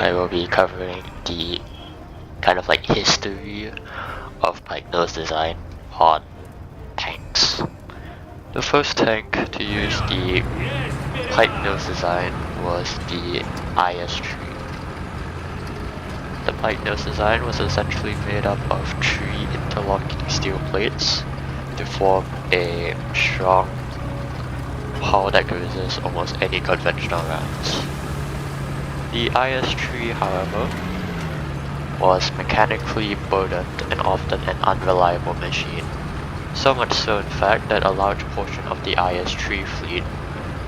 I will be covering the kind of like history of pike nose design on tanks. The first tank to use the pike nose design was the IS-3. The pike nose design was essentially made up of 3 interlocking steel plates to form a strong hull that could resist almost any conventional rounds. The IS-3, however, was mechanically burdened and often an unreliable machine. So much so in fact that a large portion of the IS-3 fleet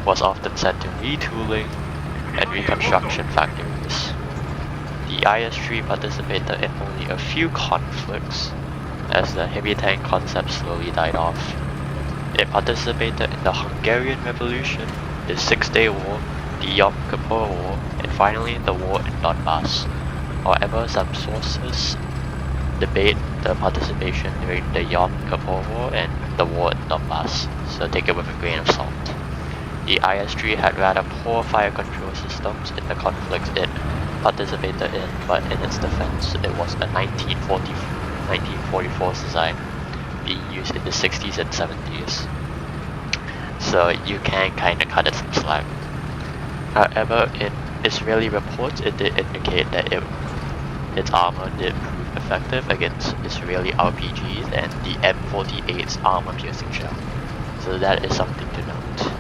was often sent to retooling and reconstruction factories. The IS-3 participated in only a few conflicts as the heavy tank concept slowly died off. It participated in the Hungarian Revolution, the Six-Day War, the Yom Kippur War, and finally the war in Donbass. However, some sources debate the participation during the Yom Kippur War and the war in Donbass, so take it with a grain of salt. The IS-3 had rather poor fire control systems in the conflicts it participated in, but in its defense, it was a 1944 design being used in the 60s and 70s. So you can kinda cut it some slack. However, in Israeli reports, it did indicate that its armor did prove effective against Israeli RPGs and the M48's armor-piercing shell. So that is something to note.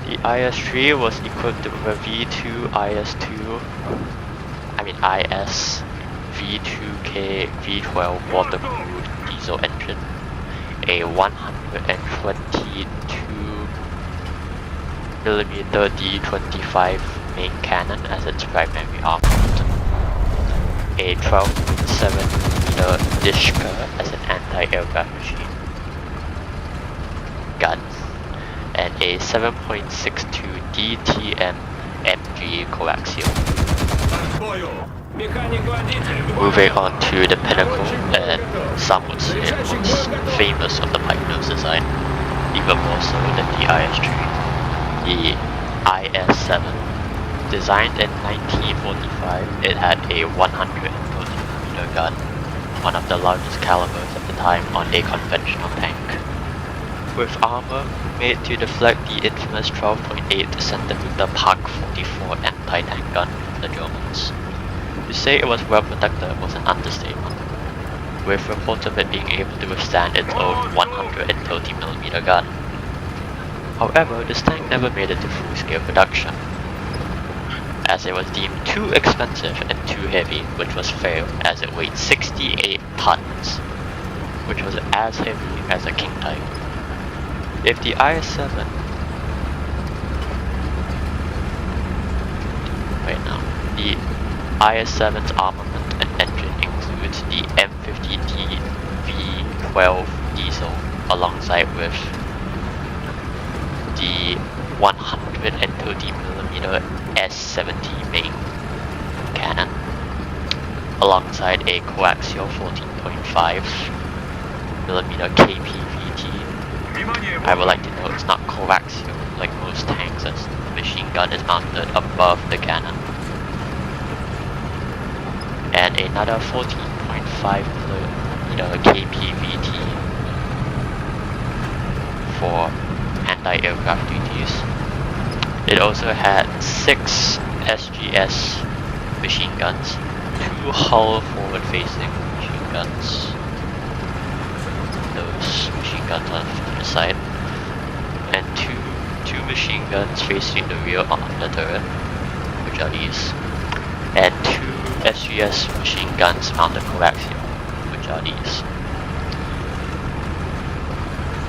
The IS-3 was equipped with a V2 IS V2K V12 water-cooled diesel engine, a 122mm D25 main cannon as its primary armament, a 12.7mm Dishka as an anti-aircraft machine gun, and a 7.62 DTM MG coaxial. Moving on to the pinnacle, and some would say most famous of the pike nose design, even more so than the IS-3, the IS-7. Designed in 1945, it had a 130mm gun, one of the largest calibers at the time on a conventional tank, with armor made to deflect the infamous 12.8cm Pak-44 anti-tank gun from the Germans. To say it was well protected was an understatement, with reports of it being able to withstand its own 130mm gun. However, this tank never made it to full-scale production, as it was deemed too expensive and too heavy, which was fair as it weighed 68 tons, which was as heavy as a king type. If the IS-7 the IS-7's armament and engine includes the M50D V12 diesel alongside with the 130mm S70 main cannon, alongside a coaxial 14.5mm KPVT. I would like to note it's not coaxial like most tanks, as the machine gun is mounted above the cannon. And another 14.5mm KPVT for anti-aircraft duties. It also had 6 SGS machine guns, 2 hull forward-facing machine guns, those machine guns on the side, and two machine guns facing the rear on the turret, which are these, and 2 SGS machine guns mounted coaxial, which are these.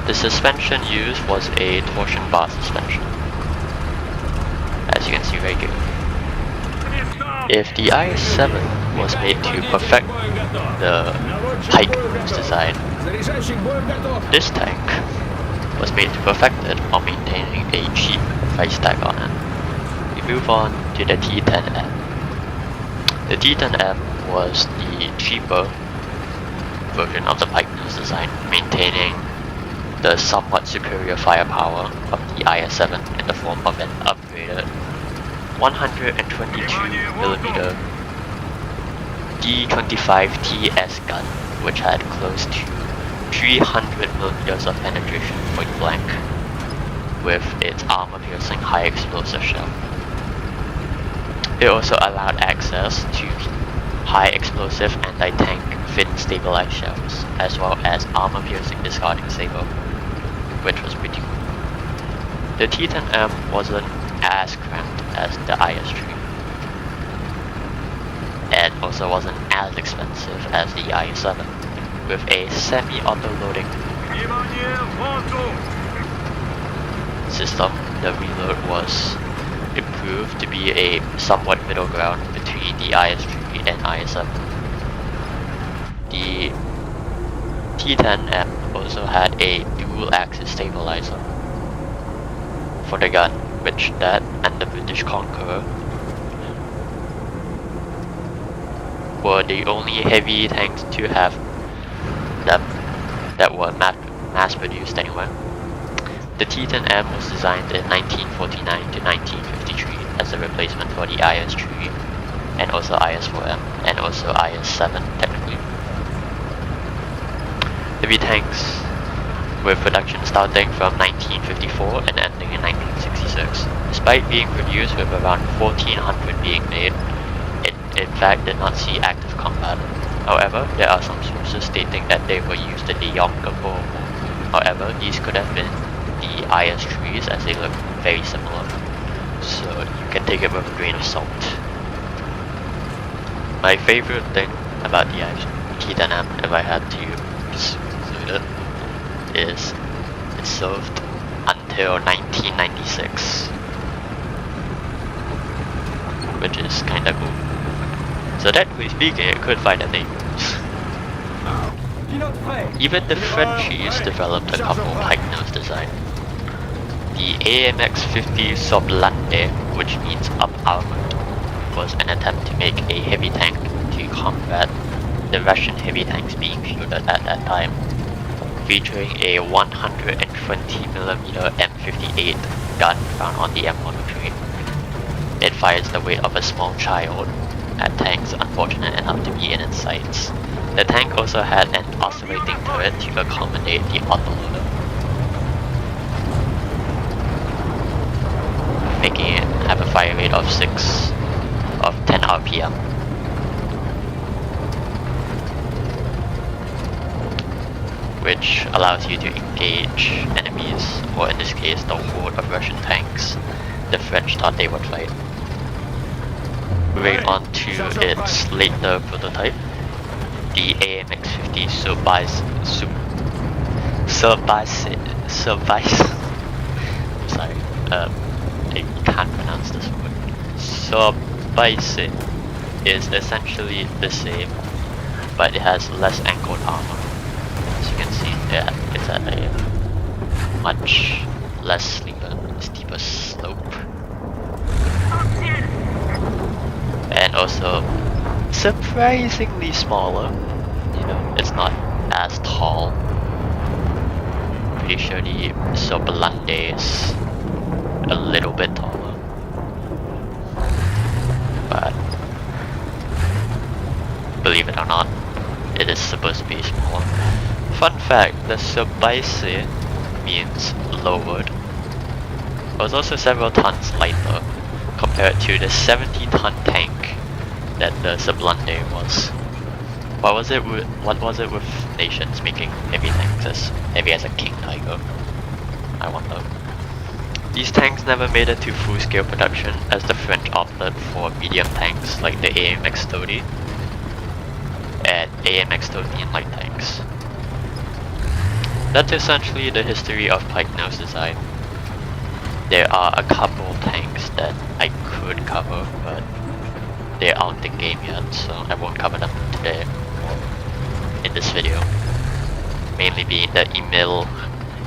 The suspension used was a torsion bar suspension, as you can see right here. If the IS-7 was made to perfect the pike nose design, this tank was made to perfect it while maintaining a cheap price tag on it. We move on to the T-10M. The T-10M was the cheaper version of the pike nose design, maintaining the somewhat superior firepower of the IS-7 in the form of an upgraded 122mm D25TS gun, which had close to 300mm of penetration point blank, with its armor-piercing high explosive shell. It also allowed access to high explosive anti-tank fin stabilized shells, as well as armor-piercing discarding saber, which was pretty cool. The T10M wasn't as cramped as the IS-3, and also wasn't as expensive as the IS-7, with a semi-auto loading system. The reload was improved to be a somewhat middle ground between the IS-3 and IS-7. The T10M also had a dual-axis stabilizer for the gun, which that and the British Conqueror were the only heavy tanks to have them that were mass-produced anywhere. The T10M was designed in 1949 to 1953 as a replacement for the IS-3 and also IS-4M and also IS-7 technically. Heavy tanks with production starting from 1954 and ending in 1966. Despite being produced with around 1,400 being made, it in fact did not see active combat. However, there are some sources stating that they were used in the Yonge Boer War. However, these could have been the IS-3s as they look very similar, so you can take it with a grain of salt. My favorite thing about the T10M, if I had to include it, is it served until 1996, which is kinda cool. So technically speaking, it could find a name. Even the Frenchies developed a couple pike nose design. The AMX-50 Soblande, which means up armored, was an attempt to make a heavy tank to combat the Russian heavy tanks being fielded at that time, featuring a 120mm M58 gun found on the M103. It fires the weight of a small child at tanks unfortunate enough to be in its sights. The tank also had an oscillating turret to accommodate the autoloader, making it have a fire rate of 10 RPM. Which allows you to engage enemies, or in this case the horde of Russian tanks the French thought they would fight. Moving on to its later prototype, the AMX-50 sorry, I can't pronounce this word. Sobice is essentially the same, but it has less angled armor. As you can see, it's at a much less steeper slope. And also surprisingly smaller. You know, it's not as tall. Pretty sure the Soblande is a little bit taller. But believe it or not, it is supposed to be smaller. Fun fact, the Sobice means lowered. It was also several tons lighter compared to the 70-ton tank that the Soblande was. What was it with nations making heavy tanks as heavy as a King Tiger? I wonder. These tanks never made it to full-scale production as the French opted for medium tanks like the AMX-30 and AMX-13 light tanks. That's essentially the history of pike nose design. There are a couple tanks that I could cover, but they aren't in game yet, so I won't cover them today in this video. Mainly being the Emil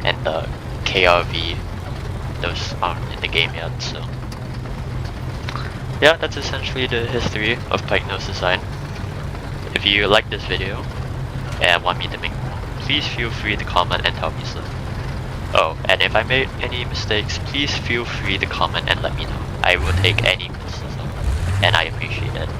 and the KRV. Those aren't in the game yet, so yeah, that's essentially the history of pike nose design. If you like this video and want me to make more, please feel free to comment and tell me so. Oh, and if I made any mistakes, please feel free to comment and let me know. I will take any and I appreciate it.